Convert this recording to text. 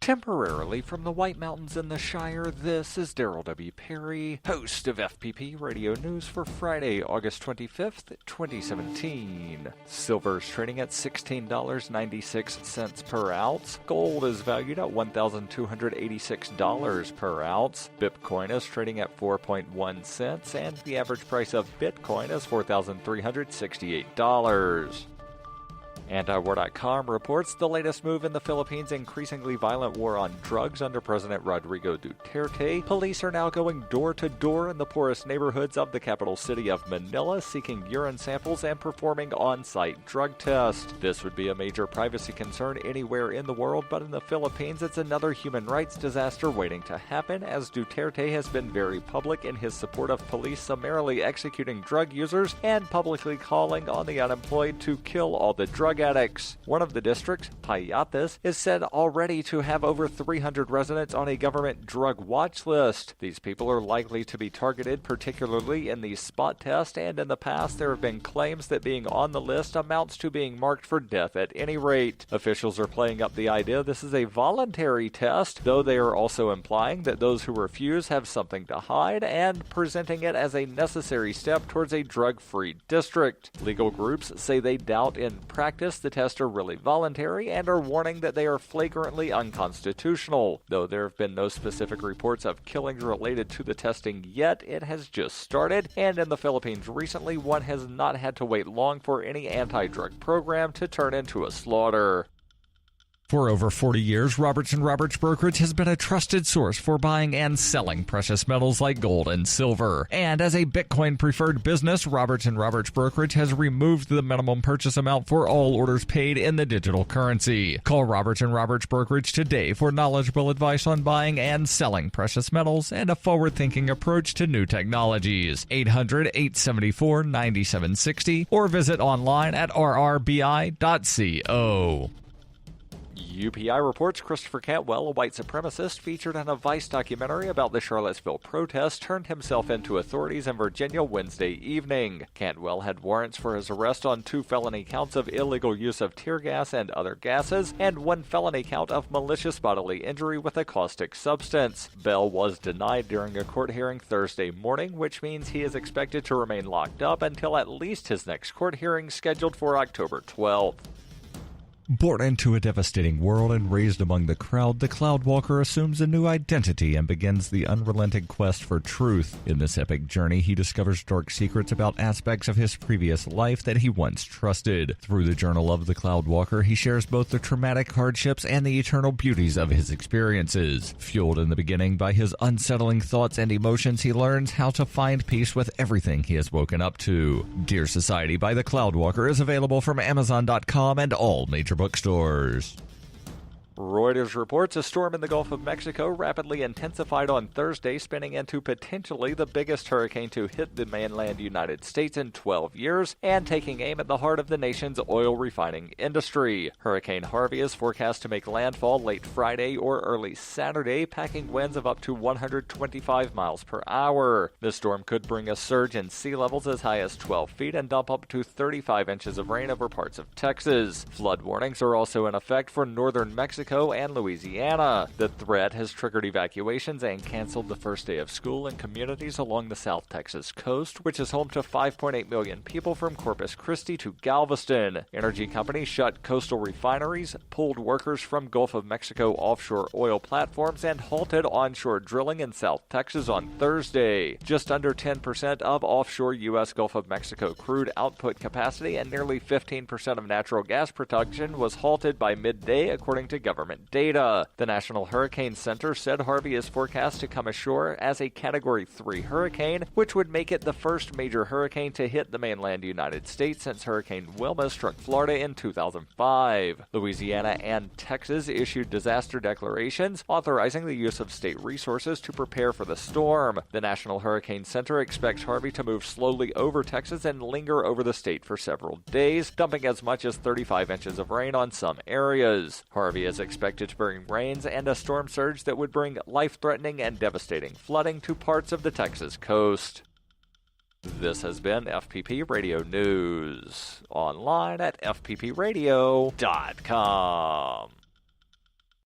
Temporarily from the White Mountains in the Shire, this is Daryl W. Perry, host of FPP Radio News for Friday, August 25th, 2017. Silver is trading at $16.96 per ounce. Gold is valued at $1,286 per ounce. Bitcoin is trading at 4.1 cents, and the average price of Bitcoin is $4,368. Antiwar.com reports the latest move in the Philippines' increasingly violent war on drugs under President Rodrigo Duterte. Police are now going door to door in the poorest neighborhoods of the capital city of Manila, seeking urine samples and performing on-site drug tests. This would be a major privacy concern anywhere in the world, but in the Philippines, it's another human rights disaster waiting to happen, as Duterte has been very public in his support of police summarily executing drug users and publicly calling on the unemployed to kill all the drug addicts. One of the districts, Payatas, is said already to have over 300 residents on a government drug watch list. These people are likely to be targeted, particularly in the spot test, and in the past there have been claims that being on the list amounts to being marked for death at any rate. Officials are playing up the idea this is a voluntary test, though they are also implying that those who refuse have something to hide and presenting it as a necessary step towards a drug-free district. Legal groups say they doubt in practice the tests are really voluntary and are warning that they are flagrantly unconstitutional. Though there have been no specific reports of killings related to the testing yet, it has just started, and in the Philippines recently, one has not had to wait long for any anti-drug program to turn into a slaughter. For over 40 years, Roberts & Roberts Brokerage has been a trusted source for buying and selling precious metals like gold and silver. And as a Bitcoin-preferred business, Roberts & Roberts Brokerage has removed the minimum purchase amount for all orders paid in the digital currency. Call Roberts & Roberts Brokerage today for knowledgeable advice on buying and selling precious metals and a forward-thinking approach to new technologies. 800-874-9760 or visit online at rrbi.co. UPI reports Christopher Cantwell, a white supremacist featured in a Vice documentary about the Charlottesville protest, turned himself into authorities in Virginia Wednesday evening. Cantwell had warrants for his arrest on 2 felony counts of illegal use of tear gas and other gases, and 1 felony count of malicious bodily injury with a caustic substance. Bail was denied during a court hearing Thursday morning, which means he is expected to remain locked up until at least his next court hearing scheduled for October 12th. Born into a devastating world and raised among the crowd, the Cloudwalker assumes a new identity and begins the unrelenting quest for truth. In this epic journey, he discovers dark secrets about aspects of his previous life that he once trusted. Through the Journal of the Cloudwalker, he shares both the traumatic hardships and the eternal beauties of his experiences. Fueled in the beginning by his unsettling thoughts and emotions, he learns how to find peace with everything he has woken up to. Dear Society by the Cloudwalker is available from Amazon.com and all major bookstores. Reuters reports a storm in the Gulf of Mexico rapidly intensified on Thursday, spinning into potentially the biggest hurricane to hit the mainland United States in 12 years and taking aim at the heart of the nation's oil refining industry. Hurricane Harvey is forecast to make landfall late Friday or early Saturday, packing winds of up to 125 miles per hour. The storm could bring a surge in sea levels as high as 12 feet and dump up to 35 inches of rain over parts of Texas. Flood warnings are also in effect for northern Mexico and Louisiana. The threat has triggered evacuations and canceled the first day of school in communities along the South Texas coast, which is home to 5.8 million people from Corpus Christi to Galveston. Energy companies shut coastal refineries, pulled workers from Gulf of Mexico offshore oil platforms, and halted onshore drilling in South Texas on Thursday. Just under 10% of offshore U.S. Gulf of Mexico crude output capacity and nearly 15% of natural gas production was halted by midday, according to government data. The National Hurricane Center said Harvey is forecast to come ashore as a Category 3 hurricane, which would make it the first major hurricane to hit the mainland United States since Hurricane Wilma struck Florida in 2005. Louisiana and Texas issued disaster declarations authorizing the use of state resources to prepare for the storm. The National Hurricane Center expects Harvey to move slowly over Texas and linger over the state for several days, dumping as much as 35 inches of rain on some areas. Harvey is expected to bring rains and a storm surge that would bring life-threatening and devastating flooding to parts of the Texas coast. This has been FPP Radio News, online at fppradio.com.